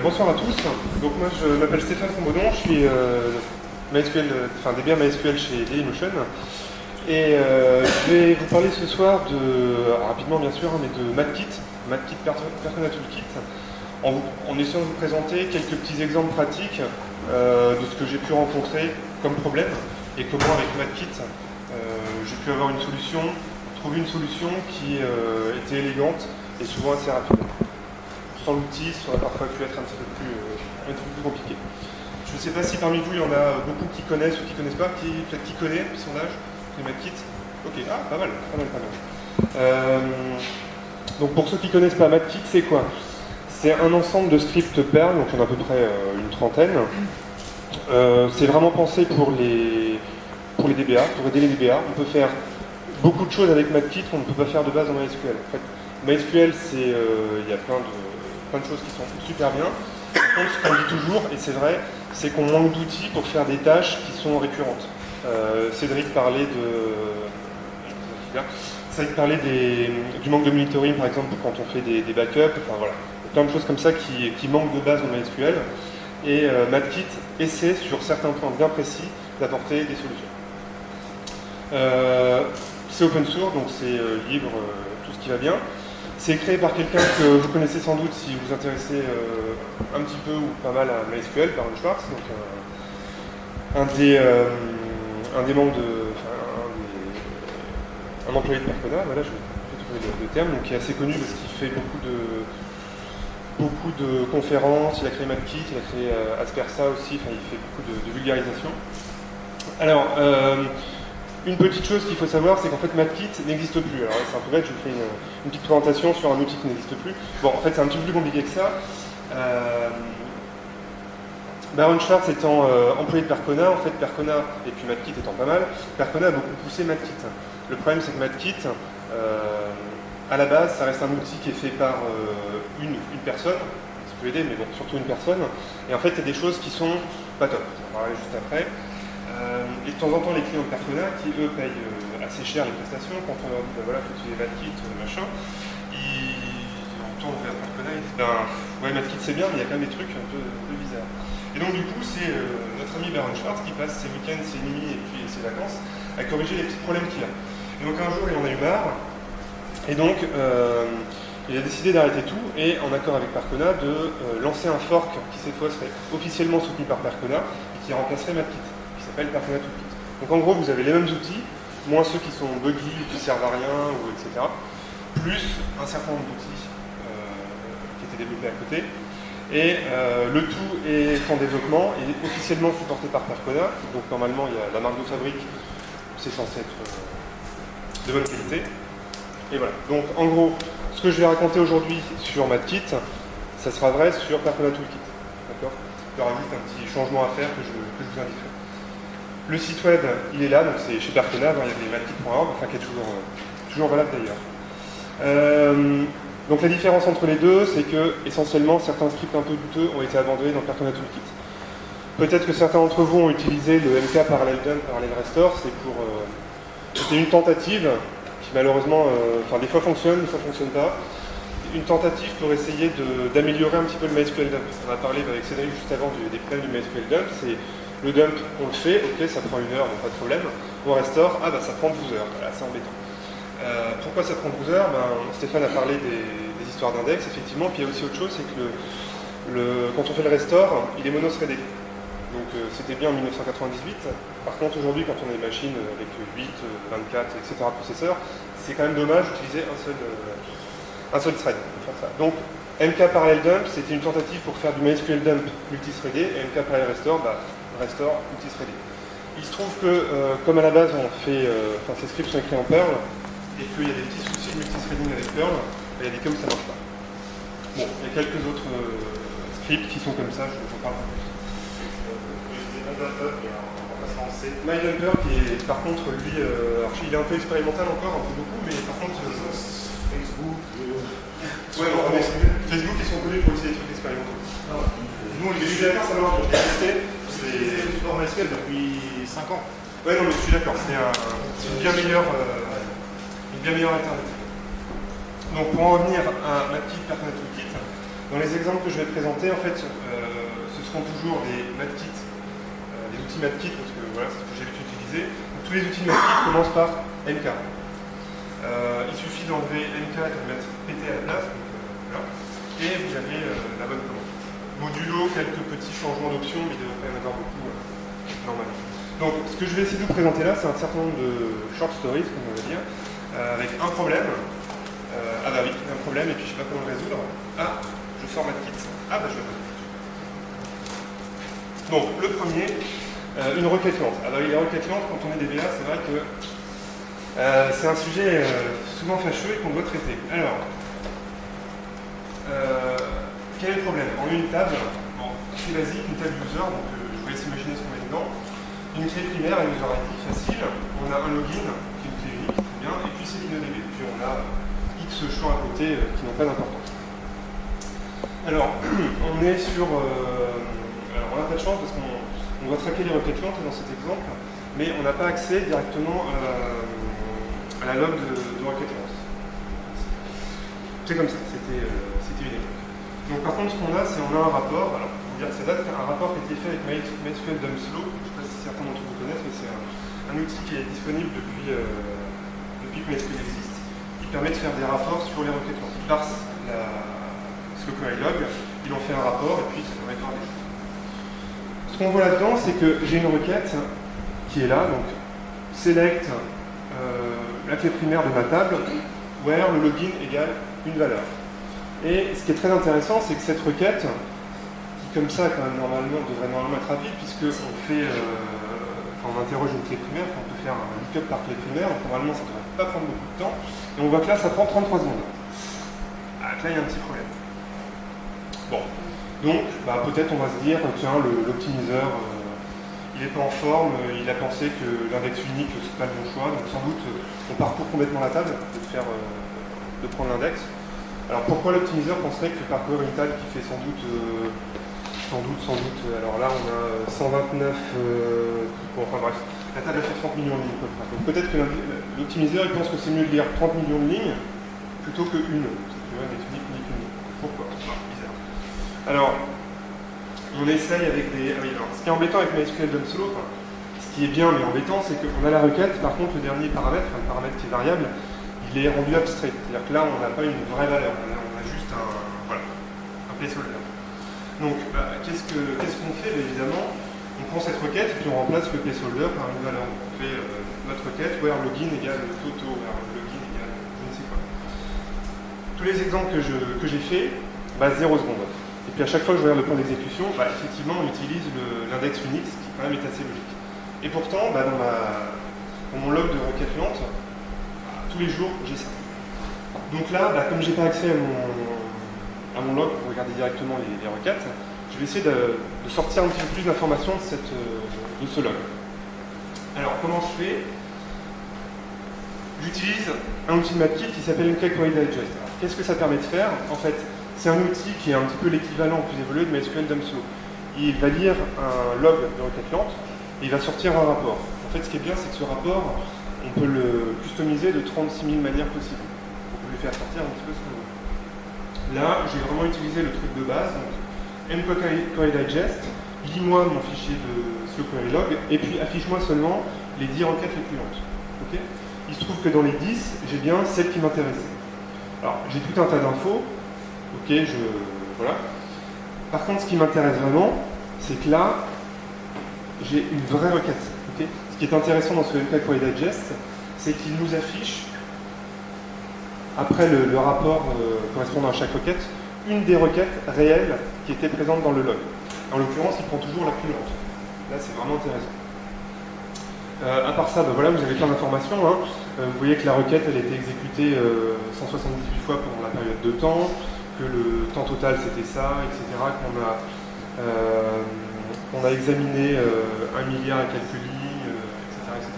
Bonsoir à tous. Donc moi je m'appelle Stéphane Combaudon, je suis MySQL, DBA MySQL chez Dailymotion. Et je vais vous parler ce soir rapidement bien sûr, mais de MathKit, MathKit Persona Toolkit, en essayant de vous présenter quelques petits exemples pratiques de ce que j'ai pu rencontrer comme problème et comment avec MathKit j'ai pu avoir trouver une solution qui était élégante et souvent assez rapide. Sans l'outil, ça aurait parfois pu être un petit peu plus compliqué. Je ne sais pas si parmi vous, il y en a beaucoup qui connaissent ou qui ne connaissent pas, peut-être qui connaît, puis sondage, MathKit. Ok, pas mal. Donc pour ceux qui ne connaissent pas MathKit, c'est quoi? C'est un ensemble de scripts Perl, donc il y en a à peu près une trentaine. C'est vraiment pensé pour les DBA, pour aider les DBA. On peut faire beaucoup de choses avec MathKit qu'on ne peut pas faire de base dans MySQL. En fait, MySQL, il y a plein de choses qui sont super bien. Par contre, ce qu'on dit toujours, et c'est vrai, c'est qu'on manque d'outils pour faire des tâches qui sont récurrentes. Cédric parlait du manque de monitoring, par exemple, quand on fait des backups. Enfin voilà, plein de choses comme ça qui manquent de base dans MySQL. Et MathKit essaie, sur certains points bien précis, d'apporter des solutions. C'est open source, donc c'est libre, tout ce qui va bien. C'est créé par quelqu'un que vous connaissez sans doute si vous vous intéressez un petit peu ou pas mal à MySQL, Baron Schwartz, donc un des membres un employé de Percona, voilà, je vais trouver le terme, donc qui est assez connu parce qu'il fait beaucoup de conférences, il a créé MathKit, il a créé Aspersa aussi, enfin il fait beaucoup de vulgarisation. Alors, une petite chose qu'il faut savoir, c'est qu'en fait MathKit n'existe plus. Alors c'est un peu bête, je vous fais une petite présentation sur un outil qui n'existe plus. Bon, en fait c'est un petit peu plus compliqué que ça. Baron Schwartz étant employé de Percona, en fait Percona, et puis MathKit étant pas mal, Percona a beaucoup poussé MathKit. Le problème c'est que MathKit, à la base, ça reste un outil qui est fait par une personne, ça peut aider, mais bon, surtout une personne, et en fait il y a des choses qui sont pas top, on va en parler juste après. Et de temps en temps, les clients de Percona, qui eux payent assez cher les prestations, quand on leur dit, voilà, faut utiliser MathKit, machin, ils retournent vers Percona et disent, ouais, MathKit c'est bien, mais il y a quand même des trucs un peu bizarres. Et donc, du coup, c'est notre ami Baron Schwartz qui passe ses week-ends, ses nuits et puis ses vacances à corriger les petits problèmes qu'il a. Et donc, un jour, il en a eu marre, et donc, il a décidé d'arrêter tout, et en accord avec Percona, de lancer un fork qui, cette fois, serait officiellement soutenu par Percona et qui remplacerait MathKit. S'appelle Persona Toolkit. Donc en gros, vous avez les mêmes outils, moins ceux qui sont buggy, qui servent à rien, etc. Plus un certain nombre d'outils qui étaient développés à côté. Et le tout est en développement et officiellement supporté par Percona. Donc normalement, il y a la marque de fabrique, c'est censé être de bonne qualité. Et voilà. Donc en gros, ce que je vais raconter aujourd'hui sur MathKit, ça sera vrai sur Persona Toolkit. D'accord ? Il y aura juste un petit changement à faire que je vous indiquerai. Le site web, il est là, donc c'est chez Percona, il y avait mathkit.org, enfin qui est toujours valable d'ailleurs. Donc la différence entre les deux, c'est que essentiellement certains scripts un peu douteux ont été abandonnés dans Persona Toolkit. Peut-être que certains d'entre vous ont utilisé le MK Parallel Dump, Parallel Restore, c'était une tentative qui malheureusement, des fois fonctionne, des fois fonctionne pas. Une tentative pour essayer d'améliorer un petit peu le MySQL Dump. On a parlé avec Cédric juste avant des problèmes du MySQL Dump, c'est le dump, on le fait, ok, ça prend 1 heure, donc pas de problème. On restaure, ça prend 12 heures, voilà, c'est embêtant. Pourquoi ça prend 12 heures? Stéphane a parlé des histoires d'index, effectivement, puis il y a aussi autre chose, c'est que quand on fait le restore, il est mono-threadé. Donc c'était bien en 1998, par contre aujourd'hui, quand on a des machines avec 8, 24, etc. processeurs, c'est quand même dommage d'utiliser un seul thread pour faire ça. Donc MK Parallel Dump, c'était une tentative pour faire du MySQL Dump multithreadé, et MK Parallel Restore, Restore multithreadé. Il se trouve que, comme à la base, ces scripts sont écrits en Perl, et qu'il y a des petits soucis de multithreading avec Perl, il y a des cas où ça ne marche pas. Bon, il y a quelques autres scripts qui sont comme ça, je vous en parle un peu plus. MyDumper, qui est par contre, lui, il est un peu expérimental encore, un peu beaucoup, mais par contre, Facebook, Facebook, ils sont connus pour utiliser des trucs expérimentaux. Nous, les utilisateurs, ça marche, on a testé. C'est du sport MySQL depuis 5 ans. Ouais, non, mais je suis d'accord, c'est une bien meilleure alternative. Donc, pour en revenir à MathKit Persona Toolkit, Dans les exemples que je vais présenter, en fait, ce seront toujours des matkits, des outils matkits, parce que voilà, c'est ce que j'ai utilisé. Donc, tous les outils matkits commencent par MK. Il suffit d'enlever MK et de mettre PT à la place, donc, voilà, et vous avez la bonne commande. Modulo, quelques petits changements d'options, mais il ne devrait pas y en avoir beaucoup normalement. Donc, ce que je vais essayer de vous présenter là, c'est un certain nombre de short stories, comme on va dire, avec un problème. Ah bah oui, un problème, et puis je ne sais pas comment le résoudre. Ah, je sors ma kit. Ah bah je vais. Donc, le premier, une requête lente. Ah bah oui, les requêtes lentes, quand on est DBA, c'est vrai que c'est un sujet souvent fâcheux et qu'on doit traiter. Alors, quel est le problème? On a une table, bon, assez basique, une table user, donc je vous laisse imaginer ce qu'on met dedans. Une clé primaire, un user ID facile. On a un login, qui est une clé unique, très bien, et puis c'est InnoDB. Puis on a X champs à côté qui n'ont pas d'importance. Alors, on est sur... alors, on n'a pas de chance parce qu'on doit traquer les requêtes lentes dans cet exemple, mais on n'a pas accès directement à la log de requêtes lentes. C'est comme ça, c'était une époque. Donc par contre, ce qu'on a, c'est on a un rapport, alors pour vous dire que ça date, un rapport qui a été fait avec MySQL Dumslow, je ne sais pas si certains d'entre vous connaissent, mais c'est un outil qui est disponible depuis que MySQL existe, qui permet de faire des rapports sur les requêtes lentes. Ils parsent la slow query log, ils en fait un rapport, et puis ça permet de voir les choses. Ce qu'on voit là-dedans, c'est que j'ai une requête qui est là, donc select la clé primaire de ma table, where le login égale une valeur. Et ce qui est très intéressant, c'est que cette requête, qui comme ça, quand même, devrait normalement être rapide, puisqu'on fait, quand on interroge une clé primaire, quand on peut faire un lookup par clé primaire, donc normalement ça ne devrait pas prendre beaucoup de temps, et on voit que là, ça prend 33 secondes. Ah, là, il y a un petit problème. Bon, donc, bah, peut-être on va se dire, tiens, l'optimiseur, il n'est pas en forme, il a pensé que l'index unique, c'est pas le bon choix, donc sans doute, on parcourt complètement la table, de prendre l'index. Alors pourquoi l'optimiseur penserait que parcourir une table qui fait sans doute, alors là on a 129, bon, enfin bref, la table a fait 30 millions de lignes. Donc peut-être que l'optimiseur il pense que c'est mieux de lire 30 millions de lignes plutôt que une. C'est unique. Pourquoi? Bizarre. Alors, on essaye avec des... Ah oui, alors, ce qui est embêtant avec MySQL Dumslow, enfin, ce qui est bien mais embêtant, c'est qu'on a la requête, par contre le dernier paramètre, le paramètre qui est variable, il est rendu abstrait. C'est-à-dire que là, on n'a pas une vraie valeur. On a juste un placeholder. Donc, bah, qu'est-ce qu'on fait? Évidemment, on prend cette requête et puis on remplace le placeholder par une valeur. Donc, on fait notre requête, where login égale Toto, where login égale je ne sais quoi. Tous les exemples que j'ai faits, bah, 0 secondes. Et puis à chaque fois que je regarde le plan d'exécution, bah, effectivement, on utilise l'index Unix, qui quand même est assez logique. Et pourtant, bah, dans mon log de requête lente, tous les jours, j'ai ça. Donc là, bah, comme je n'ai pas accès à mon log pour regarder directement les requêtes, je vais essayer de sortir un petit peu plus d'informations de ce log. Alors, comment je fais? J'utilise un outil de MapKit qui s'appelle MK Query Digest. Qu'est-ce que ça permet de faire? En fait, c'est un outil qui est un petit peu l'équivalent plus évolué de MySQL Dumslow. Il va lire un log de requête lente et il va sortir un rapport. En fait, ce qui est bien, c'est que ce rapport, on peut le customiser de 36 000 manières possibles. On peut lui faire sortir un petit peu ce qu'on veut. Là, j'ai vraiment utilisé le truc de base, donc MQ Digest, lis-moi mon fichier de slow query log, et puis affiche-moi seulement les 10 requêtes les plus lentes. Okay, il se trouve que dans les 10, j'ai bien celles qui m'intéressaient. Alors, j'ai tout un tas d'infos, ok, voilà. Par contre, ce qui m'intéresse vraiment, c'est que là, j'ai une vraie requête. Okay. Ce qui est intéressant dans ce MQ Query Digest, c'est qu'il nous affiche, après le rapport correspondant à chaque requête, une des requêtes réelles qui était présente dans le log. En l'occurrence, il prend toujours la plus lente. Là, c'est vraiment intéressant. À part ça, ben voilà, vous avez plein d'informations. Hein. Vous voyez que la requête, elle a été exécutée 178 fois pendant la période de temps, que le temps total, c'était ça, etc. Qu'on a examiné 1 milliard et quelques lignes, etc.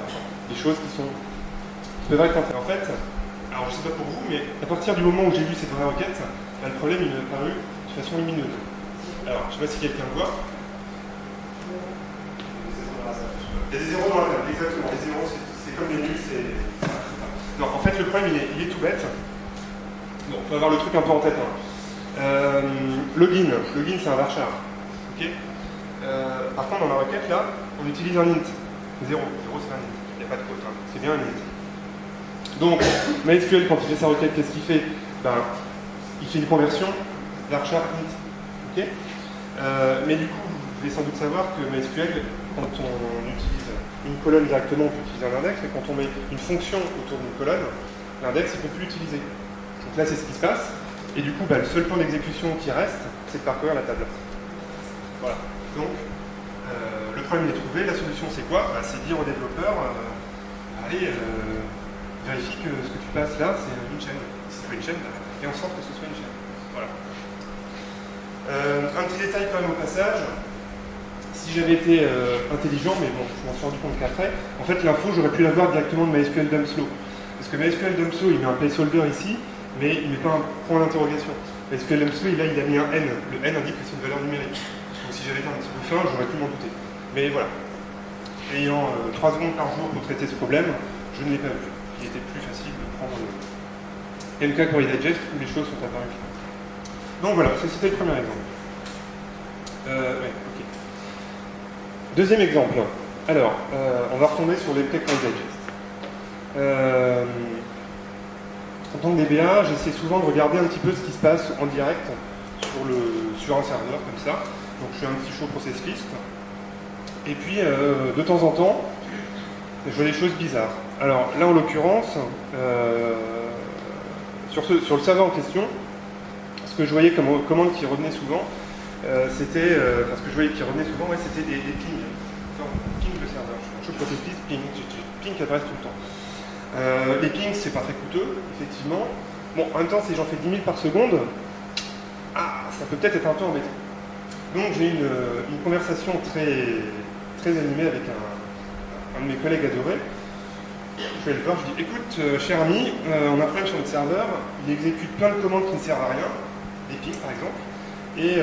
Des choses qui peuvent être intéressantes. En fait, alors je ne sais pas pour vous, mais à partir du moment où j'ai vu cette vraie requête, le problème il m'est apparu de façon lumineuse. Alors, je ne sais pas si quelqu'un voit. Il y a des zéros dans la table, exactement. Les zéros, c'est comme les nuls, c'est... Non, en fait, le problème, il est tout bête. Bon, il faut avoir le truc un peu en tête. Hein. Login. Login, c'est un varchar. Okay. Par contre, dans la requête, là, on utilise un int. 0. 0, c'est un int. Il n'y a pas de quote. Hein. C'est bien un int. Donc, MySQL, quand il fait sa requête, qu'est-ce qu'il fait? Ben, il fait une conversion varchar int. Okay. Mais du coup, vous devez sans doute savoir que MySQL, quand on utilise une colonne directement, on peut utiliser un index, mais quand on met une fonction autour d'une colonne, l'index, il ne peut plus l'utiliser. Donc là, c'est ce qui se passe. Et du coup, bah, le seul temps d'exécution qui reste, c'est de parcourir la table. Voilà. Donc, le problème est trouvé. La solution, c'est quoi? Bah, c'est dire aux développeurs, allez, vérifie que ce que tu passes là, c'est une chaîne. Si c'est pas une chaîne, bah, fais en sorte que ce soit une chaîne. Voilà. Un petit détail quand même au passage. Si j'avais été intelligent, mais bon, je m'en suis rendu compte qu'après, en fait, l'info, j'aurais pu l'avoir directement de MySQL dump slow. Parce que MySQL dump slow, il met un placeholder ici, mais il ne met pas un point d'interrogation. MySQL dump slow, là, il a mis un n. Le n indique que c'est une valeur numérique. Donc si j'avais été un petit peu fin, j'aurais pu m'en douter. Mais voilà. Ayant 3 secondes par jour pour traiter ce problème, je ne l'ai pas vu. Il était plus facile de prendre MK Query Digest où les choses sont apparues. Donc voilà, ça c'était le premier exemple. Ouais, ok. Deuxième exemple. Alors, on va retomber sur les MK Query Digest. En tant que DBA, j'essaie souvent de regarder un petit peu ce qui se passe en direct sur un serveur comme ça. Donc je fais un petit show process list. Et puis, de temps en temps, je vois des choses bizarres. Alors là, en l'occurrence, sur le serveur en question, ce que je voyais comme commande qui revenait souvent, c'était, parce que je voyais qui revenait souvent, ouais, c'était des pings. Ping de serveur. Show process list, ping. Ping qui apparaissent tout le temps. Les pings, c'est pas très coûteux, effectivement. Bon, en même temps, si j'en fais 10 000 par seconde, ça peut peut-être être un peu embêtant. Donc, j'ai une conversation très animée avec un de mes collègues adorés. Je vais le voir, je dis, écoute, cher ami, on a un problème sur notre serveur, il exécute plein de commandes qui ne servent à rien, des pings par exemple, et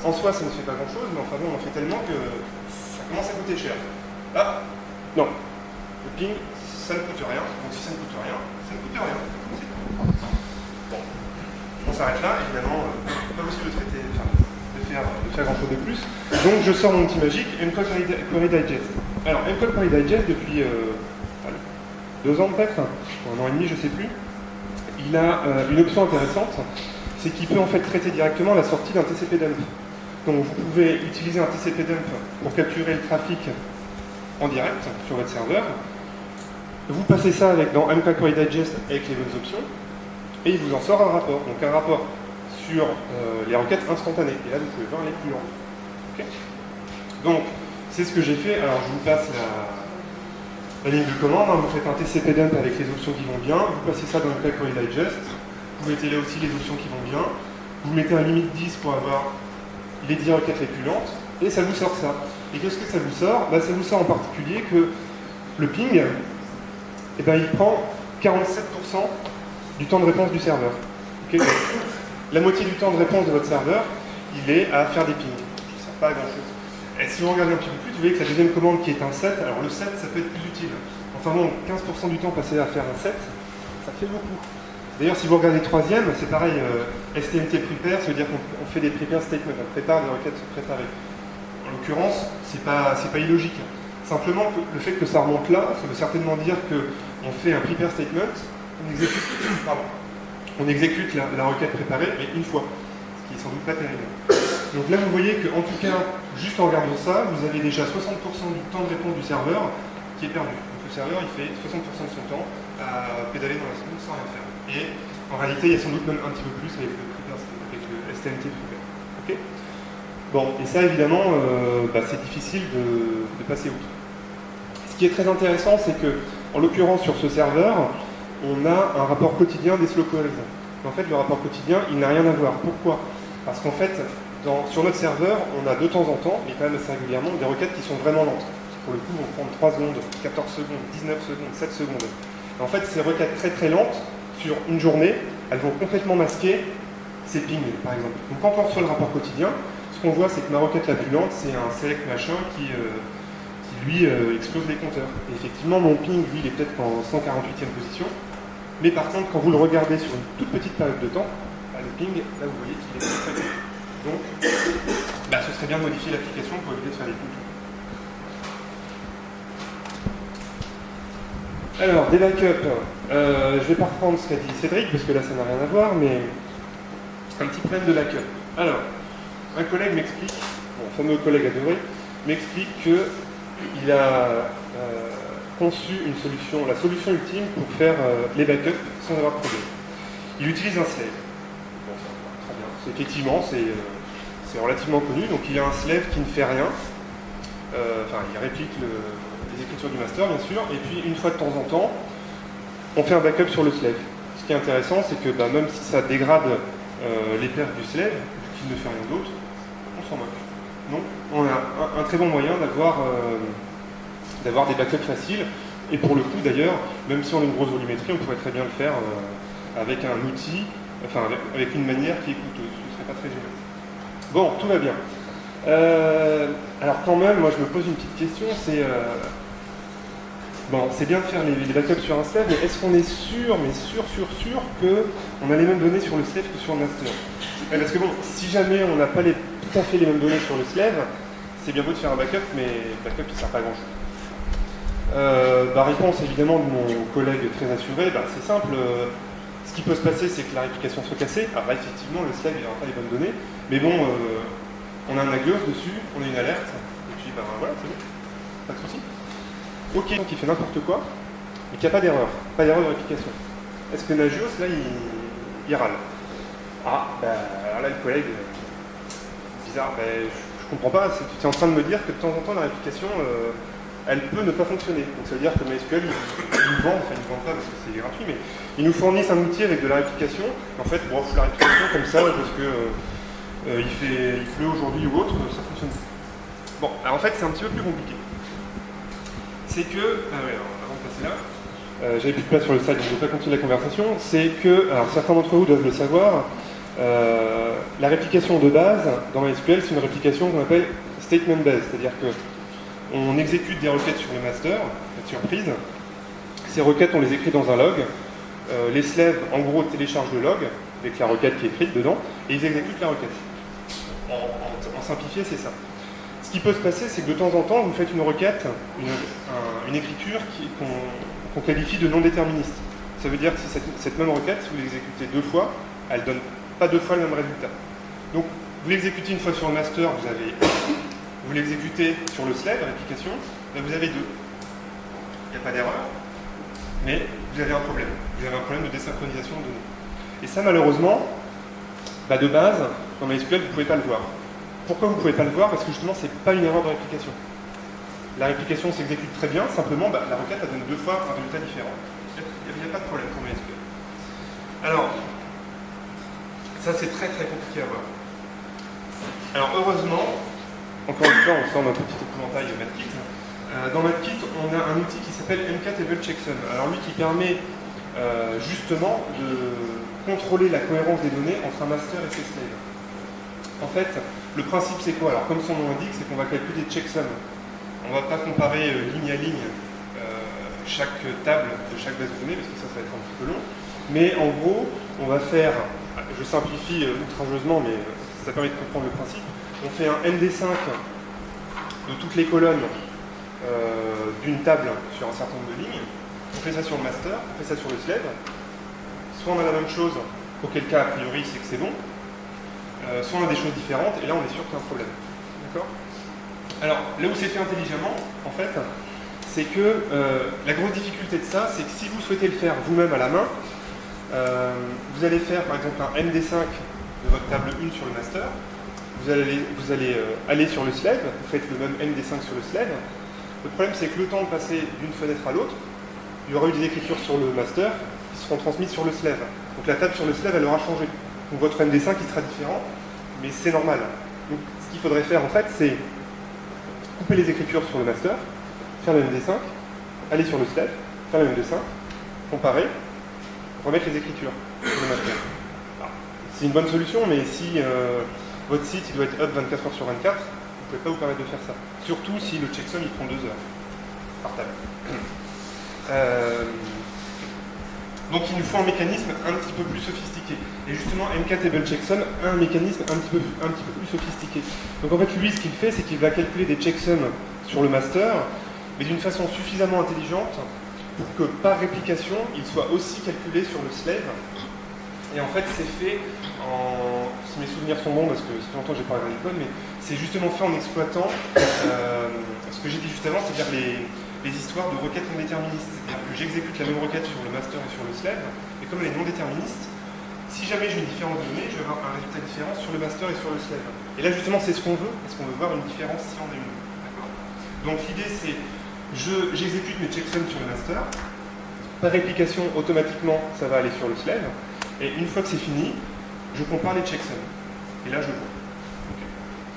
en soi, ça ne fait pas grand-chose, mais enfin bon, on en fait tellement que ça commence à coûter cher. Ah, non, le ping, ça ne coûte rien, donc si ça ne coûte rien, ça ne coûte rien. Bon, on s'arrête là, évidemment, pas possible de traiter, de faire grand chose de plus. Donc je sors mon outil magique, MQ Query Digest. Alors MQ Query Digest, depuis 2 ans peut-être, un an et demi, je ne sais plus, il a une option intéressante, c'est qu'il peut en fait traiter directement la sortie d'un TCP dump. Donc vous pouvez utiliser un TCP dump pour capturer le trafic en direct sur votre serveur. Vous passez ça dans MQ Query Digest avec les bonnes options, et il vous en sort un rapport. Donc un rapport sur les requêtes instantanées. Et là, vous pouvez voir les plus lents. Okay. Donc, c'est ce que j'ai fait. Alors, je vous passe la ligne de commande. Hein. Vous faites un TCP dump avec les options qui vont bien. Vous passez ça dans MQ Query Digest. Vous mettez là aussi les options qui vont bien. Vous mettez un limite 10 pour avoir les 10 requêtes les plus lentes. Et ça vous sort ça. Et qu'est-ce que ça vous sort? Ça vous sort en particulier que le ping, eh ben, il prend 47% du temps de réponse du serveur. Okay. La moitié du temps de réponse de votre serveur, il est à faire des pings. Ça ne sert pas à grand chose. Et si vous regardez un petit peu plus, vous voyez que la deuxième commande qui est un set, alors le set, ça peut être plus utile. Enfin bon, 15% du temps passé à faire un set, ça fait beaucoup. D'ailleurs, si vous regardez le troisième, c'est pareil, STMT prepare, ça veut dire qu'on fait des prepare statements, on prépare des requêtes préparées. En l'occurrence, c'est pas illogique. Simplement, le fait que ça remonte là, ça veut certainement dire qu'on fait un prepare statement, on exécute la requête préparée, mais une fois, ce qui est sans doute pas terrible. Donc là, vous voyez qu'en tout cas, juste en regardant ça, vous avez déjà 60% du temps de réponse du serveur qui est perdu. Donc le serveur, il fait 60% de son temps à pédaler dans la seconde sans rien faire. Et en réalité, il y a sans doute même un petit peu plus avec le STMT prepare. Okay. Bon, et ça, évidemment, c'est difficile de passer outre. Ce qui est très intéressant, c'est que, en l'occurrence, sur ce serveur, on a un rapport quotidien des slow queries. En fait, le rapport quotidien, il n'a rien à voir. Pourquoi? Parce qu'en fait, sur notre serveur, on a de temps en temps, mais quand même assez régulièrement, des requêtes qui sont vraiment lentes. Pour le coup, vont prendre 3 secondes, 14 secondes, 19 secondes, 7 secondes. Et en fait, ces requêtes très très lentes, sur une journée, elles vont complètement masquer ces pings, par exemple. Donc quand on reçoit le rapport quotidien, ce qu'on voit, c'est que ma requête la plus lente, c'est un select machin qui lui, explose les compteurs. Et effectivement, mon ping, lui, il est peut-être en 148e position. Mais par contre, quand vous le regardez sur une toute petite période de temps, le ping, là vous voyez qu'il est très vite. Donc, ce serait bien de modifier l'application pour éviter de faire des pings. Alors, des backups. Je ne vais pas reprendre ce qu'a dit Cédric, parce que là ça n'a rien à voir, mais un petit problème de backup. Alors, un collègue m'explique, mon fameux collègue adoré, m'explique qu'il a conçu une solution, la solution ultime pour faire les backups sans avoir de problème. Il utilise un slave. Bon, très bien. Effectivement, c'est relativement connu. Donc il a un slave qui ne fait rien. Il réplique les écritures du master, bien sûr. Et puis, une fois de temps en temps, on fait un backup sur le slave. Ce qui est intéressant, c'est que même si ça dégrade les perfs du slave, qui ne fait rien d'autre, on s'en moque. Donc, on a un très bon moyen d'avoir des backups faciles. Et pour le coup, d'ailleurs, même si on a une grosse volumétrie, on pourrait très bien le faire avec un outil, avec une manière qui est coûteuse. Ce ne serait pas très génial. Bon, tout va bien. Alors quand même, moi je me pose une petite question, c'est bien de faire les backups sur un slave, mais est-ce qu'on est sûr qu'on a les mêmes données sur le slave que sur le master? Parce que bon, si jamais on n'a pas tout à fait les mêmes données sur le slave, c'est bien beau de faire un backup, mais le backup il ne sert pas à grand chose. Réponse évidemment de mon collègue très assuré, c'est simple. Ce qui peut se passer, c'est que la réplication soit cassée. Alors effectivement, le slave il n'aura pas les bonnes données, mais bon, on a un Nagios dessus, on a une alerte, et puis voilà, c'est bon, pas de souci. Ok, donc il fait n'importe quoi, mais qu'il n'y a pas d'erreur de réplication. Est-ce que Nagios, là, il râle? Alors là, le collègue, bizarre, je comprends pas, tu es en train de me dire que de temps en temps, la réplication, elle peut ne pas fonctionner. Donc ça veut dire que MySQL, ils nous vendent pas parce que c'est gratuit, mais ils nous fournissent un outil avec de la réplication. En fait, on fout la réplication comme ça, parce que il pleut aujourd'hui ou autre, ça fonctionne. Bon, alors en fait, c'est un petit peu plus compliqué. C'est que, avant de passer là, j'avais plus de place sur le slide, donc je ne vais pas continuer la conversation. C'est que, alors certains d'entre vous doivent le savoir, la réplication de base dans MySQL, c'est une réplication qu'on appelle statement based, c'est-à-dire que on exécute des requêtes sur le master, pas de surprise. Ces requêtes, on les écrit dans un log. Les slaves, en gros, téléchargent le log avec la requête qui est écrite dedans, et ils exécutent la requête. En simplifié, c'est ça. Ce qui peut se passer, c'est que de temps en temps, vous faites une requête, une écriture qu'on qualifie de non déterministe. Ça veut dire que si cette même requête, si vous l'exécutez 2 fois, elle ne donne pas 2 fois le même résultat. Donc, vous l'exécutez une fois sur le master, vous l'exécutez sur le slave, réplication, là vous avez 2. Il n'y a pas d'erreur, mais vous avez un problème. Vous avez un problème de désynchronisation de données. Et ça, malheureusement, de base, dans MySQL, vous ne pouvez pas le voir. Pourquoi vous ne pouvez pas le voir? Parce que justement, ce n'est pas une erreur de réplication. La réplication s'exécute très bien, simplement, la requête elle donne 2 fois un résultat différent. Il n'y a pas de problème pour MySQL. Alors, ça c'est très très compliqué à voir. Alors, heureusement, encore une fois, on sort notre petit épouvantail Matkit. Dans Matkit, on a un outil qui s'appelle mkTableChecksum. Alors lui qui permet justement de contrôler la cohérence des données entre un master et ses slaves. En fait, le principe c'est quoi? Alors comme son nom indique, c'est qu'on va calculer des checksums. On ne va pas comparer ligne à ligne chaque table de chaque base de données, parce que ça va être un petit peu long. Mais en gros, on va faire, je simplifie outrageusement, mais ça permet de comprendre le principe, on fait un MD5 de toutes les colonnes d'une table sur un certain nombre de lignes. On fait ça sur le master, on fait ça sur le slave. Soit on a la même chose, auquel cas, a priori, c'est que c'est bon. Soit on a des choses différentes, et là, on est sûr qu'il y a un problème. D'accord? Alors, là où c'est fait intelligemment, en fait, c'est que la grosse difficulté de ça, c'est que si vous souhaitez le faire vous-même à la main, vous allez faire, par exemple, un MD5 de votre table 1 sur le master. Vous allez aller sur le slave, vous faites le même MD5 sur le slave. Le problème, c'est que le temps de passer d'une fenêtre à l'autre, il y aura eu des écritures sur le master qui seront transmises sur le slave. Donc la table sur le slave, elle aura changé. Donc votre MD5, il sera différent, mais c'est normal. Donc ce qu'il faudrait faire, en fait, c'est couper les écritures sur le master, faire le MD5, aller sur le slave, faire le MD5, comparer, remettre les écritures sur le master. C'est une bonne solution, mais si votre site il doit être up 24 heures sur 24, vous ne pouvez pas vous permettre de faire ça. Surtout si le checksum il prend 2 heures par table. Donc il nous faut un mécanisme un petit peu plus sophistiqué. Et justement, MKTableChecksum a un mécanisme un petit peu plus sophistiqué. Donc en fait, lui, ce qu'il fait, c'est qu'il va calculer des checksums sur le master, mais d'une façon suffisamment intelligente pour que par réplication, il soit aussi calculé sur le slave. Et en fait, c'est fait en... Si mes souvenirs sont bons, parce que ça fait longtemps que j'ai pas regardé le code, mais c'est justement fait en exploitant ce que j'ai dit juste avant, c'est-à-dire les histoires de requêtes non déterministes. C'est-à-dire que j'exécute la même requête sur le master et sur le slave, et comme elle est non déterministe, si jamais j'ai une différence de données, je vais avoir un résultat différent sur le master et sur le slave. Et là, justement, c'est ce qu'on veut, parce qu'on veut voir une différence si on a une. D'accord. Donc l'idée, c'est j'exécute mes checksums sur le master, par réplication, automatiquement, ça va aller sur le slave, et une fois que c'est fini, je compare les checksums. Et là, je vois. Okay.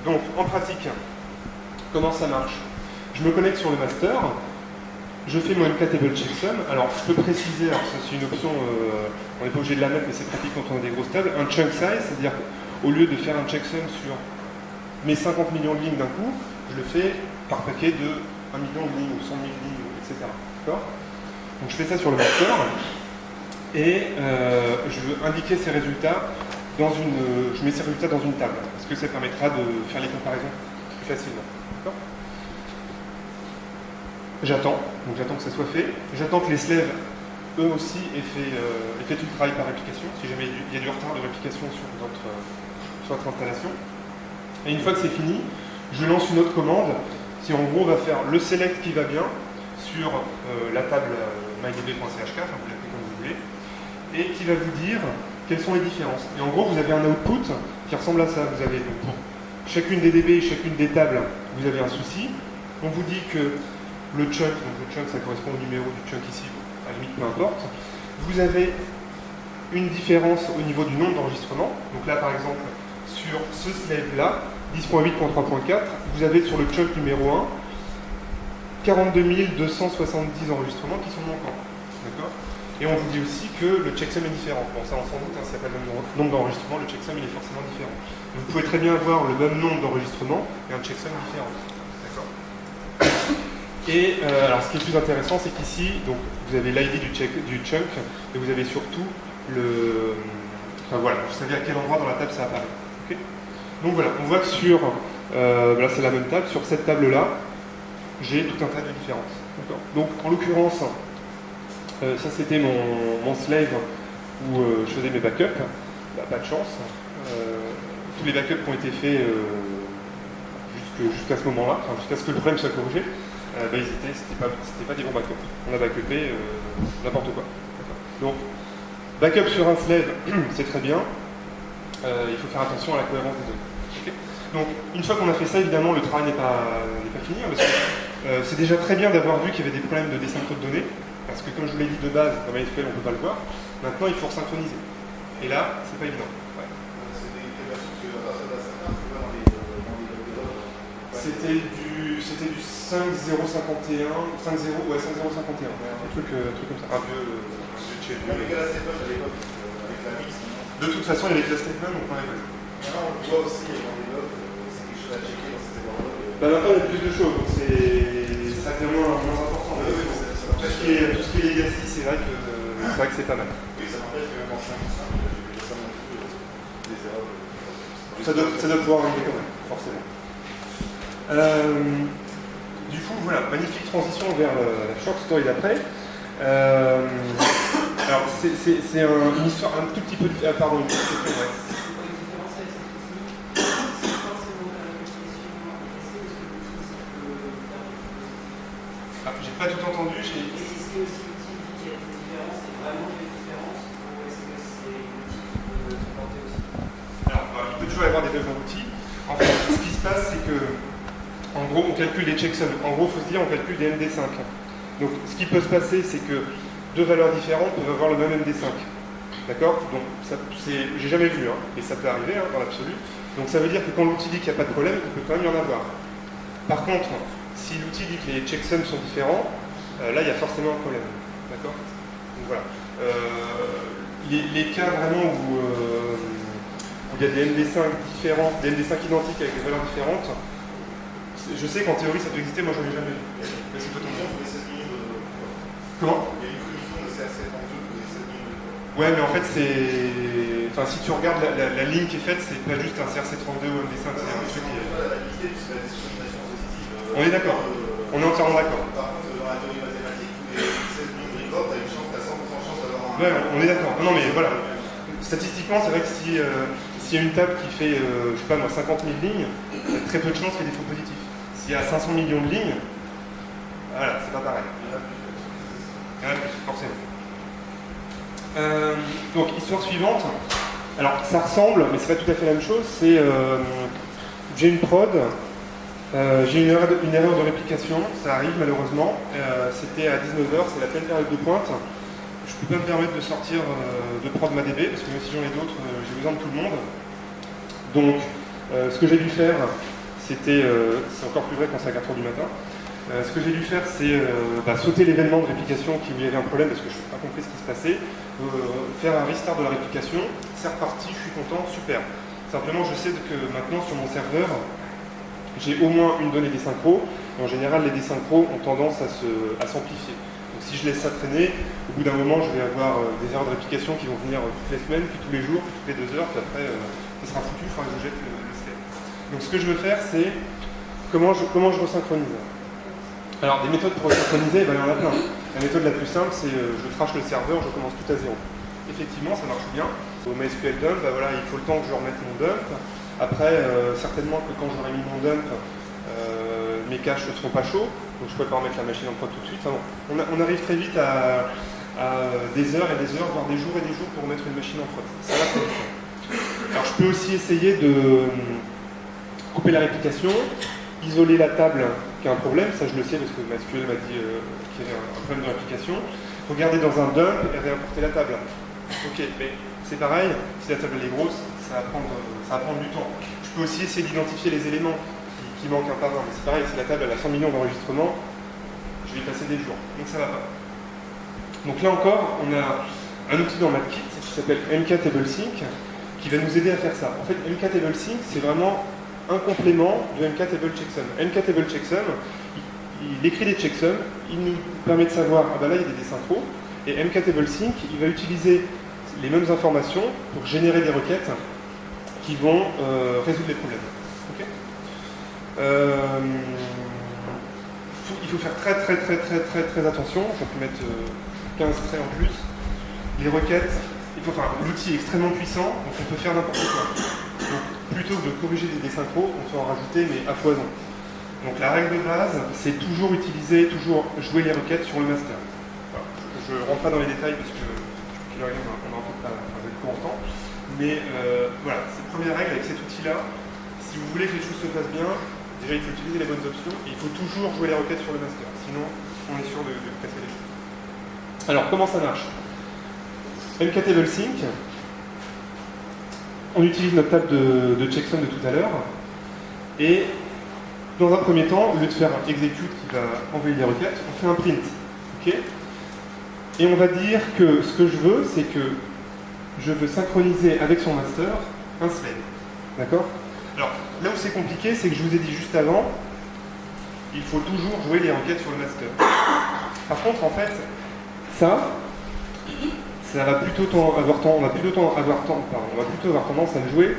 Donc, en pratique, comment ça marche? Je me connecte sur le master, je fais mon MKTableChecksum. Alors, je peux préciser, alors ça c'est une option, on n'est pas obligé de la mettre, mais c'est pratique quand on a des grosses tables, un chunk size, c'est-à-dire qu'au lieu de faire un checksum sur mes 50 millions de lignes d'un coup, je le fais par paquet de 1 million de lignes, ou 100 000 lignes, etc. D'accord? Donc, je fais ça sur le master, et je veux indiquer ces résultats dans je mets ces résultats dans une table, parce que ça permettra de faire les comparaisons plus facilement. D'accord? J'attends que ça soit fait. J'attends que les slaves, eux aussi, aient fait tout le travail par réplication, si jamais il y a du retard de réplication sur votre installation. Et une fois que c'est fini, je lance une autre commande qui en gros va faire le select qui va bien sur la table mydb.chk, enfin vous l'appelez comme vous voulez, et qui va vous dire quelles sont les différences. Et en gros, vous avez un output qui ressemble à ça. Vous avez donc, pour chacune des DB et chacune des tables, vous avez un souci. On vous dit que le chunk, donc le chunk ça correspond au numéro du chunk ici, à la limite peu importe. Vous avez une différence au niveau du nombre d'enregistrements. Donc là par exemple, sur ce slave-là, 10.8.3.4, vous avez sur le chunk numéro 1, 42 270 enregistrements qui sont manquants. D'accord ? Et on vous dit aussi que le checksum est différent. Bon ça on s'en doute, hein, s'il n'y a pas le même nombre d'enregistrements, le checksum il est forcément différent. Vous pouvez très bien avoir le même nombre d'enregistrements et un checksum différent. D'accord ? Et alors ce qui est plus intéressant, c'est qu'ici, donc vous avez l'ID du chunk, et vous avez surtout le. Enfin voilà, vous savez à quel endroit dans la table ça apparaît. Okay. Donc voilà, on voit que sur. Là c'est la même table, sur cette table-là, j'ai tout un tas de différences. Donc en l'occurrence, ça c'était mon slave où je faisais mes backups. Bah, pas de chance. Tous les backups qui ont été faits jusqu'à ce moment-là, enfin, jusqu'à ce que le problème soit corrigé. C'était pas des bons backups. On a backupé n'importe quoi. Donc, backup sur un slave, c'est très bien. Il faut faire attention à la cohérence des données. Okay. Donc, une fois qu'on a fait ça, évidemment, le travail n'est pas fini. Hein, parce que c'est déjà très bien d'avoir vu qu'il y avait des problèmes de désynchro de données. Parce que, comme je vous l'ai dit de base, dans MySQL, on ne peut pas le voir. Maintenant, il faut synchroniser. Et là, c'est pas évident. Ouais. C'était du 5.051, 5.0, ouais, 5.051, un truc comme ça, un vieux chez lui. De toute façon, il y avait Class Statement, donc on avait. On voit aussi dans les logs, c'est quelque chose à checker dans ces éléments-là. Bah maintenant, il y a plus de choses, donc ça devient moins important. Tout ce qui est legacy, c'est vrai que c'est pas mal. Oui, ça m'empêche que même en 5.5, j'ai ça non plus, des erreurs. Ça doit pouvoir arriver quand même, forcément. Du coup, voilà, magnifique transition vers la short story d'après. Alors, c'est une histoire un tout petit peu... pardon, une petite question, ouais. Ah, j'ai pas tout entendu, Est-ce que c'est aussi l'outil qui a des différences et vraiment des différences, ou est-ce que c'est l'outil qui peut supporter aussi? Alors, il peut toujours y avoir des développeurs d'outils. En fait, ce qui se passe, c'est que en gros, on calcule les checksums. En gros, il faut se dire, on calcule des MD5. Donc, ce qui peut se passer, c'est que deux valeurs différentes peuvent avoir le même MD5. D'accord? Donc, j'ai jamais vu, hein, et ça peut arriver hein, dans l'absolu. Donc, ça veut dire que quand l'outil dit qu'il n'y a pas de problème, il peut quand même y en avoir. Par contre, si l'outil dit que les checksums sont différents, là, il y a forcément un problème. D'accord? Donc, voilà. Les cas vraiment où il y a des MD5 différents, des MD5 identiques avec des valeurs différentes, je sais qu'en théorie ça peut exister, moi j'en ai jamais vu. Mais c'est totalement. Comment? Comment? Il y a une commission de CA7 en dessous de 7 lignes de Ouais, mais en fait, c'est. Enfin, si tu regardes la ligne qui est faite, c'est pas juste un CRC32 ou un MD5, c'est un truc qui est. On est d'accord. On est entièrement d'accord. Par contre, dans la théorie mathématique, tous les 16 millions de records, t'as une chance, t'as 100% de chance d'avoir un. Ouais, on est d'accord. Non, mais voilà. Statistiquement, c'est vrai que si s'il y a une table qui fait, je sais pas moi, 50 000 lignes, il y a très peu de chances qu'il y ait des faux positifs. S'il y a 500 millions de lignes, voilà, c'est pas pareil. Il y en a plus, forcément. Donc, histoire suivante. Alors, ça ressemble, mais c'est pas tout à fait la même chose. C'est j'ai une prod, j'ai une erreur de réplication, ça arrive malheureusement. C'était à 19h, c'est la pleine période de pointe. Je ne peux pas me permettre de sortir de prod ma DB, parce que même si j'en ai d'autres, j'ai besoin de tout le monde. Donc, ce que j'ai dû faire, c'est encore plus vrai quand c'est à 4h du matin. Ce que j'ai dû faire, c'est sauter l'événement de réplication où il y avait un problème, parce que je n'ai pas compris ce qui se passait, faire un restart de la réplication, c'est reparti, je suis content, super. Simplement, je sais que maintenant, sur mon serveur, j'ai au moins une donnée des synchros, et en général, les désynchros ont tendance à s'amplifier. Donc si je laisse ça traîner, au bout d'un moment, je vais avoir des erreurs de réplication qui vont venir toutes les semaines, puis tous les jours, puis toutes les 2 heures, puis après, ça sera foutu, il faudra que je jette le slave. Donc ce que je veux faire, c'est comment je resynchronise. Alors, des méthodes pour resynchroniser, il y en a plein. La méthode la plus simple, c'est je trash le serveur, je commence tout à zéro. Effectivement, ça marche bien. Au MySQL dump, voilà, il faut le temps que je remette mon dump. Après, certainement que quand j'aurai mis mon dump, mes caches ne seront pas chauds, donc je ne pourrai pas remettre la machine en prod tout de suite. Enfin, bon, on arrive très vite à des heures et des heures, voire des jours et des jours pour remettre une machine en prod. Ça va, c'est différent. Alors, je peux aussi essayer de couper la réplication, isoler la table qui a un problème, ça je le sais parce que MySQL m'a dit qu'il y avait un problème de réplication. Regarder dans un dump et réimporter la table. Ok, mais c'est pareil, si la table est grosse, ça va prendre du temps. Je peux aussi essayer d'identifier les éléments qui manquent un par un, mais c'est pareil, si la table elle a 100 millions d'enregistrements, je vais y passer des jours, donc ça va pas. Donc là encore, on a un outil dans MatKit qui s'appelle MKTableSync qui va nous aider à faire ça. En fait, MKTableSync, c'est vraiment un complément de MKTableChecksum. MKTableChecksum, il écrit des checksums, il nous permet de savoir, ah ben là il y a des désynchros, et MKTableSync, il va utiliser les mêmes informations pour générer des requêtes qui vont résoudre les problèmes. Okay, il faut faire très attention, on peut mettre 15 traits en plus. Les requêtes, l'outil est extrêmement puissant, donc on peut faire n'importe quoi. Donc, plutôt que de corriger des désynchros, on peut en rajouter, mais à foison. Donc la règle de base, c'est toujours jouer les requêtes sur le master. Voilà. Je ne rentre pas dans les détails parce que on a un peu pas de cours en temps. Mais voilà, c'est la première règle avec cet outil-là. Si vous voulez que les choses se passent bien, déjà il faut utiliser les bonnes options et il faut toujours jouer les requêtes sur le master. Sinon, on est sûr de casser les choses. Alors, comment ça marche? MKTableSync, on utilise notre table de checksum de tout à l'heure, et dans un premier temps, au lieu de faire un execute qui va envoyer des requêtes, on fait un print. Okay, et on va dire que ce que je veux, c'est que je veux synchroniser avec son master un slave. D'accord? Alors, là où c'est compliqué, c'est que je vous ai dit juste avant, il faut toujours jouer les requêtes sur le master. Par contre, en fait, ça va plutôt avoir tendance à le jouer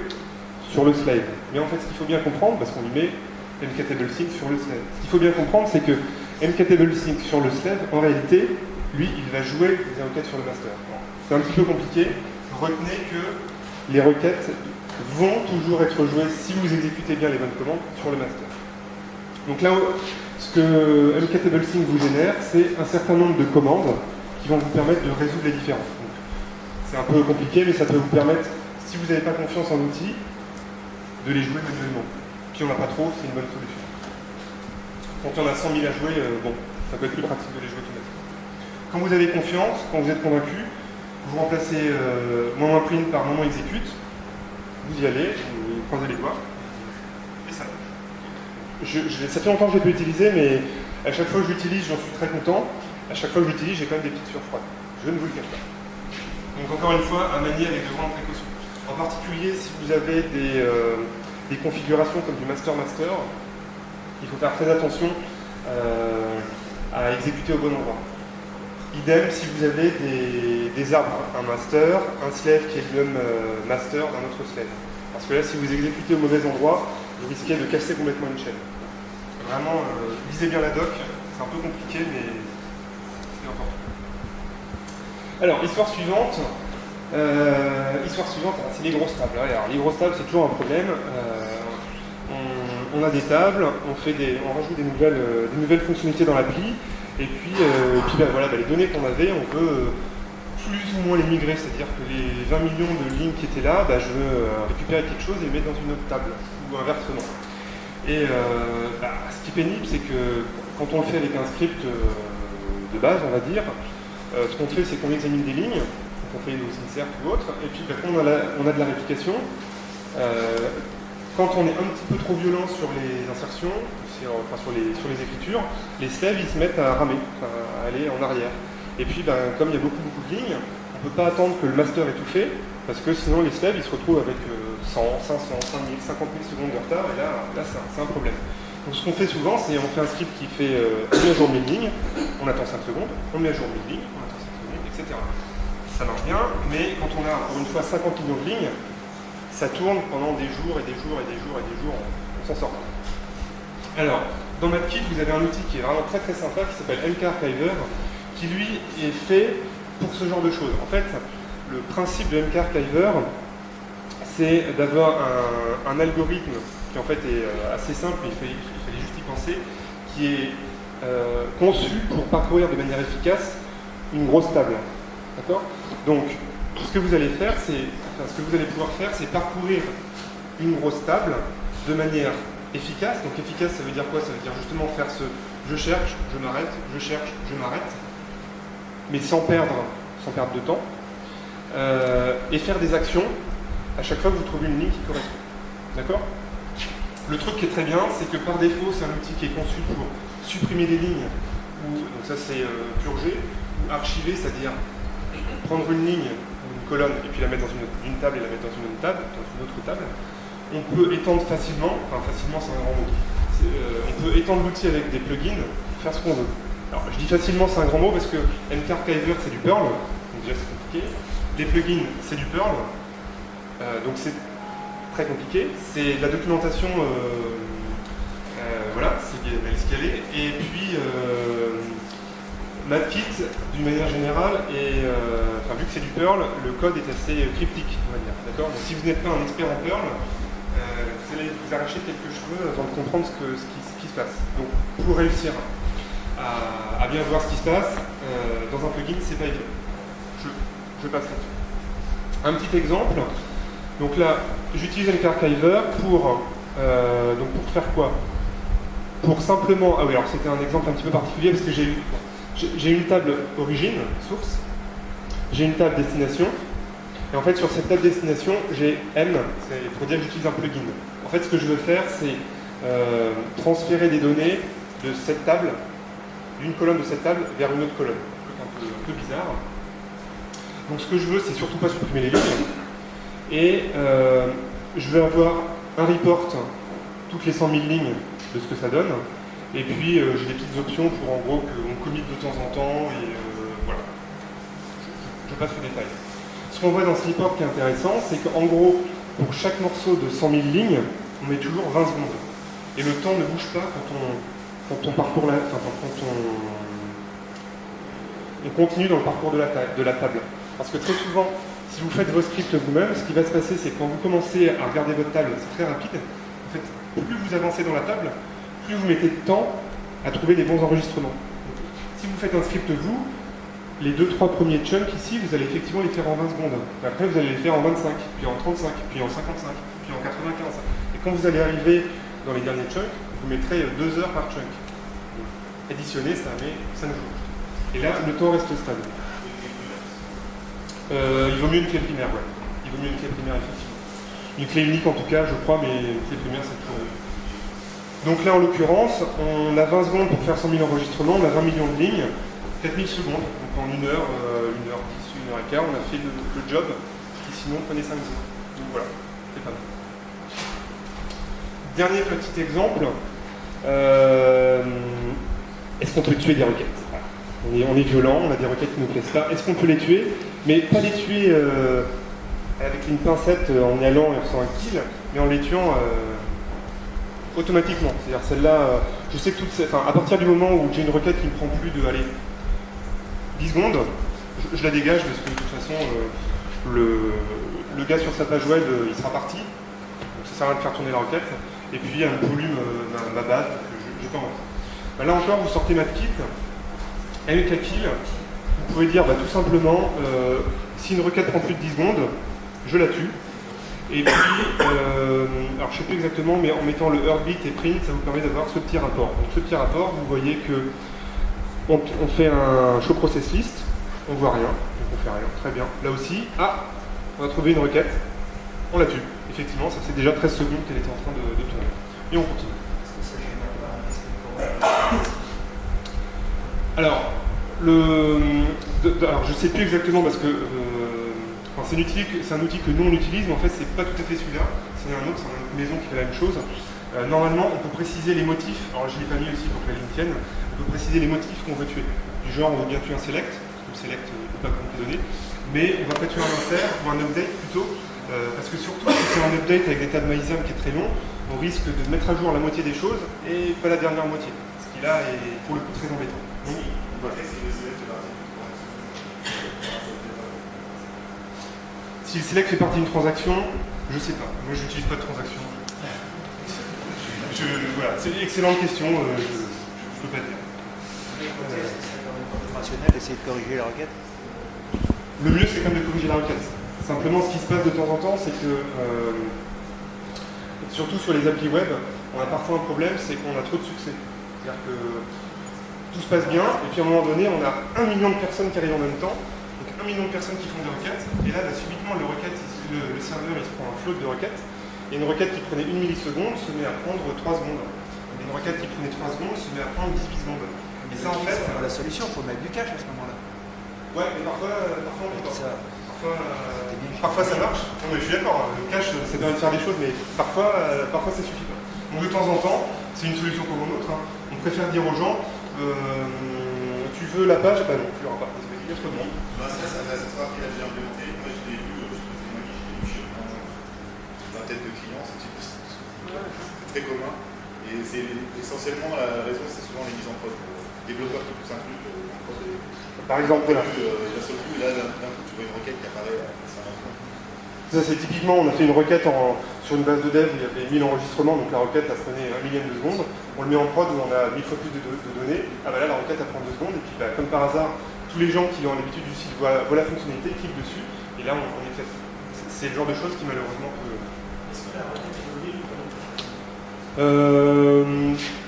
sur le slave. Mais en fait, ce qu'il faut bien comprendre, parce qu'on lui met MKTableSync sur le slave, ce qu'il faut bien comprendre, c'est que MKTableSync sur le slave, en réalité, lui, il va jouer les requêtes sur le master. C'est un petit peu compliqué. Retenez que les requêtes vont toujours être jouées, si vous exécutez bien les bonnes commandes, sur le master. Donc là, ce que MKTableSync vous génère, c'est un certain nombre de commandes qui vont vous permettre de résoudre les différences. C'est un peu compliqué, mais ça peut vous permettre, si vous n'avez pas confiance en l'outil, de les jouer manuellement. Puis on n'a pas trop, c'est une bonne solution. Quand il y en a 100 000 à jouer, bon, ça peut être plus pratique de les jouer automatiquement. Quand vous avez confiance, quand vous êtes convaincu, vous remplacez moment print par moment execute, vous y allez, vous croisez les doigts, et ça marche. Ça fait longtemps que je ne l'ai pas utilisé, mais à chaque fois que je l'utilise, j'en suis très content. À chaque fois que je l'utilise, j'ai quand même des petites surfroides. Je ne vous le cache pas. Donc encore une fois, à manier avec de grandes précautions. En particulier, si vous avez des configurations comme du master-master, il faut faire très attention à exécuter au bon endroit. Idem si vous avez des arbres, un master, un slave qui est le même master d'un autre slave. Parce que là, si vous exécutez au mauvais endroit, vous risquez de casser complètement une chaîne. Vraiment, lisez bien la doc, c'est un peu compliqué, mais c'est important. Alors, histoire suivante, c'est les grosses tables. Alors, les grosses tables, c'est toujours un problème. On a des tables, on rajoute des nouvelles fonctionnalités dans l'appli, et puis voilà, les données qu'on avait, on veut plus ou moins les migrer, c'est-à-dire que les 20 millions de lignes qui étaient là, je veux récupérer quelque chose et les mettre dans une autre table, ou inversement. Et ce qui est pénible, c'est que quand on le fait avec un script de base, on va dire, ce qu'on fait, c'est qu'on examine des lignes, donc on fait nos inserts ou autre, et puis quand on a de la réplication, quand on est un petit peu trop violent sur les insertions, sur les écritures, les slaves ils se mettent à ramer, à aller en arrière. Et puis comme il y a beaucoup de lignes, on ne peut pas attendre que le master ait tout fait, parce que sinon les slaves ils se retrouvent avec 100, 500, 5000, 50 000 secondes de retard, et là c'est un problème. Donc ce qu'on fait souvent, c'est on fait un script qui fait on met à jour 1000 lignes, on attend 5 secondes, on met à jour 1000 lignes, on attend 5 secondes, etc. Ça marche bien, mais quand on a encore une fois 50 millions de lignes, ça tourne pendant des jours et des jours et des jours et des jours, on s'en sort. Alors, dans MapKit, vous avez un outil qui est vraiment très très sympa, qui s'appelle MKArchiver, qui lui est fait pour ce genre de choses. En fait, le principe de MKArchiver, c'est d'avoir un algorithme qui en fait est assez simple, mais il fallait juste y penser, qui est conçu pour parcourir de manière efficace une grosse table. D'accord ? Donc, ce que vous allez pouvoir faire, c'est parcourir une grosse table de manière efficace. Donc efficace, ça veut dire quoi? Ça veut dire justement faire ce je cherche, je m'arrête, je cherche, je m'arrête, mais sans perdre de temps, et faire des actions à chaque fois que vous trouvez une ligne qui correspond. D'accord? Le truc qui est très bien, c'est que par défaut, c'est un outil qui est conçu pour supprimer des lignes, donc ça c'est purger, ou archiver, c'est-à-dire prendre une ligne ou une colonne et puis la mettre dans une table et la mettre dans une autre table. On peut étendre facilement, enfin facilement c'est un grand mot, on peut étendre l'outil avec des plugins pour faire ce qu'on veut. Alors je dis facilement, c'est un grand mot parce que MKArchiver c'est du Perl, donc déjà c'est compliqué. Les plugins c'est du Perl, donc c'est très compliqué. C'est de la documentation, voilà, c'est ce qu'elle est. Et puis MapKit, d'une manière générale, vu que c'est du Perl, le code est assez cryptique, on va dire. D'accord ? Donc si vous n'êtes pas un expert en Perl, vous allez vous arracher quelques cheveux avant de comprendre ce qui se passe. Donc pour réussir à bien voir ce qui se passe, dans un plugin, c'est pas évident. Je passe là-dessus. Un petit exemple. Donc là, j'utilise MKArchiver pour faire quoi? Pour simplement... Ah oui, alors c'était un exemple un petit peu particulier parce que j'ai une table origine, source, j'ai une table destination, et en fait sur cette table destination, j'ai M, il faut dire que j'utilise un plugin. En fait ce que je veux faire, c'est transférer des données de cette table, d'une colonne de cette table vers une autre colonne. Un peu bizarre. Donc ce que je veux, c'est surtout pas supprimer les lignes, et je vais avoir un report toutes les 100 000 lignes de ce que ça donne. Et puis j'ai des petites options pour en gros qu'on commit de temps en temps, et voilà. Je passe au détail. Ce qu'on voit dans ce report qui est intéressant, c'est qu'en gros, pour chaque morceau de 100 000 lignes, on met toujours 20 secondes. Et le temps ne bouge pas quand on parcourt quand on continue dans le parcours de la table. Parce que très souvent, si vous faites vos scripts vous-même, ce qui va se passer, c'est que quand vous commencez à regarder votre table, c'est très rapide. En fait, plus vous avancez dans la table, plus vous mettez de temps à trouver les bons enregistrements. Si vous faites un script vous, les 2-3 premiers chunks ici, vous allez effectivement les faire en 20 secondes. Et après, vous allez les faire en 25, puis en 35, puis en 55, puis en 95. Et quand vous allez arriver dans les derniers chunks, vous mettrez 2 heures par chunk. Additionné, ça met 5 jours. Et là, le temps reste stable. Il vaut mieux une clé primaire, ouais. Il vaut mieux une clé primaire, effectivement. Une clé unique en tout cas, je crois, mais une clé primaire, c'est toujours mieux. Donc là, en l'occurrence, on a 20 secondes pour faire 100 000 enregistrements, on a 20 millions de lignes, 4000 secondes. Donc en 1 heure, 1 heure 10, 1 heure et quart, on a fait le job qui sinon prenait 5 jours. Donc voilà, c'est pas mal. Dernier petit exemple. Est-ce qu'on peut tuer des requêtes? Voilà. On est violent, on a des requêtes qui ne nous plaisent pas. Est-ce qu'on peut les tuer? Mais pas les tuer avec une pincette en y allant et en faisant un kill, mais en les tuant automatiquement. C'est-à-dire celle-là, je sais que à partir du moment où j'ai une requête qui ne prend plus de 10 secondes, je la dégage parce que de toute façon, le gars sur sa page web, il sera parti. Donc ça sert à rien de faire tourner la requête. Et puis il y a un volume, ma base, donc je commence. Là encore, vous sortez MapKit, MK kill, vous pouvez dire tout simplement, si une requête prend plus de 10 secondes, je la tue. Et puis, alors je ne sais plus exactement, mais en mettant le heartbeat et print, ça vous permet d'avoir ce petit rapport. Donc ce petit rapport, vous voyez que on fait un show process list, on ne voit rien, donc on fait rien, très bien. Là aussi, on a trouvé une requête, on la tue. Effectivement, ça fait déjà 13 secondes qu'elle était en train de tourner. Et on continue. Alors, alors je ne sais plus exactement parce que c'est un outil que nous on utilise, mais en fait c'est pas tout à fait celui-là. C'est un autre, c'est une autre maison qui fait la même chose. Normalement, on peut préciser les motifs. Alors je l'ai pas mis aussi pour que la ligne tienne. On peut préciser les motifs qu'on veut tuer. Du genre, on veut bien tuer un select. Le select ne peut pas compter donner. Mais on va pas tuer un insert ou un update plutôt. Parce que surtout, si c'est un update avec des tas de MyIsam qui est très long, on risque de mettre à jour la moitié des choses et pas la dernière moitié. Ce qui là est pour le coup très embêtant. Donc, voilà. Si le select fait partie d'une transaction, je sais pas. Moi, je n'utilise pas de transaction. Voilà, c'est une excellente question. Je ne peux pas dire. Rationnel d'essayer de corriger la requête. Le mieux, c'est quand même de corriger la requête. Simplement, ce qui se passe de temps en temps, c'est que, surtout sur les applis web, on a parfois un problème, c'est qu'on a trop de succès. C'est-à-dire que tout se passe bien, et puis à un moment donné, on a 1 million de personnes qui arrivent en même temps. 1 million de personnes qui font des requêtes, et là, subitement, le serveur il se prend un float de requêtes, et une requête qui prenait 1 milliseconde se met à prendre 3 secondes. Et une requête qui prenait 3 secondes se met à prendre 18 secondes. Et ça, en fait... La solution, il faut mettre du cache à ce moment-là. Ouais, mais parfois on peut pas. Parfois ça marche. Non, mais je suis d'accord, le cache, ça permet de faire des choses, mais parfois ça suffit pas. Donc de temps en temps, c'est une solution comme une autre. On préfère dire aux gens, tu veux la page? Bah non, tu l'auras pas. Il y a trop de monde. Ça sera qu'il a déjà implémenté. Moi, je l'ai vu chez une vingtaine de clients, c'est très commun. Et c'est essentiellement la raison, c'est souvent les mises en prod. Développeurs qui poussent un truc en prod. Par exemple, là. D'un seul coup, là, d'un coup, tu vois une requête qui apparaît. Ça, c'est typiquement, on a fait une requête sur une base de dev où il y avait 1000 enregistrements, donc la requête, elle prenait 1 millième de seconde. On le met en prod où on a 1000 fois plus de données. Ah bah là, la requête, elle prend 2 secondes, et puis bah, comme par hasard, tous les gens qui ont l'habitude du site voient la fonctionnalité, cliquent dessus, et là, on est fait. C'est le genre de choses qui, malheureusement, peut... Est-ce que la requête est mobile ou pas?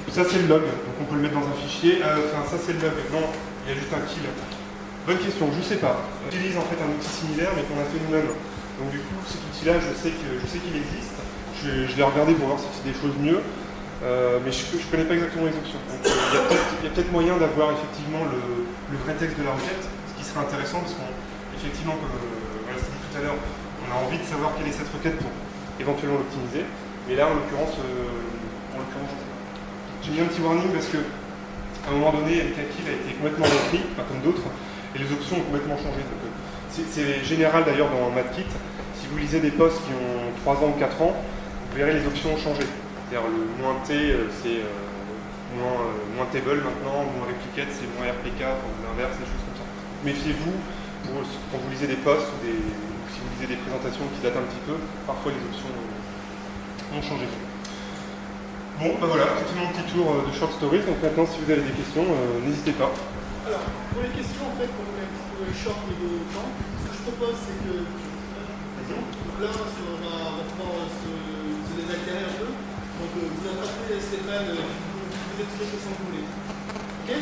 Ça, c'est le log, donc on peut le mettre dans un fichier. Ça, c'est le log. Non, il y a juste un kill. Bonne question, je sais pas. J'utilise en fait un outil similaire, mais qu'on a fait nous-mêmes. Donc du coup, cet outil-là, je sais qu'il existe. Je l'ai regardé pour voir si c'est des choses mieux, mais je ne connais pas exactement les options. Donc il y a peut-être moyen d'avoir effectivement le vrai texte de la requête, ce qui serait intéressant, parce qu'effectivement, comme je l'ai dit tout à l'heure, on a envie de savoir quelle est cette requête pour éventuellement l'optimiser. Mais là, en l'occurrence, je sais pas. J'ai mis un petit warning parce que à un moment donné, MKKill a été complètement repris, pas comme d'autres, et les options ont complètement changé. C'est général d'ailleurs dans MapKit. Si vous lisez des posts qui ont 3 ans ou 4 ans, vous verrez les options ont changé. C'est-à-dire le moins T, c'est moins table maintenant, moins replicate, c'est moins RPK, enfin, l'inverse, des choses comme ça. Méfiez-vous quand vous lisez des posts ou si vous lisez des présentations qui datent un petit peu, parfois les options ont changé. Bon, ben voilà, c'est mon petit tour de short stories. Donc maintenant, si vous avez des questions, n'hésitez pas. Alors, pour les questions, en fait, pour vous un petit peu short niveau temps, ce que je propose, c'est que donc là, on va pouvoir se désaltérer un peu. Donc, vous attrapez Stéphane, vous expliquez ce que vous voulez. Ok?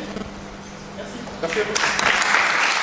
Merci. Merci à vous.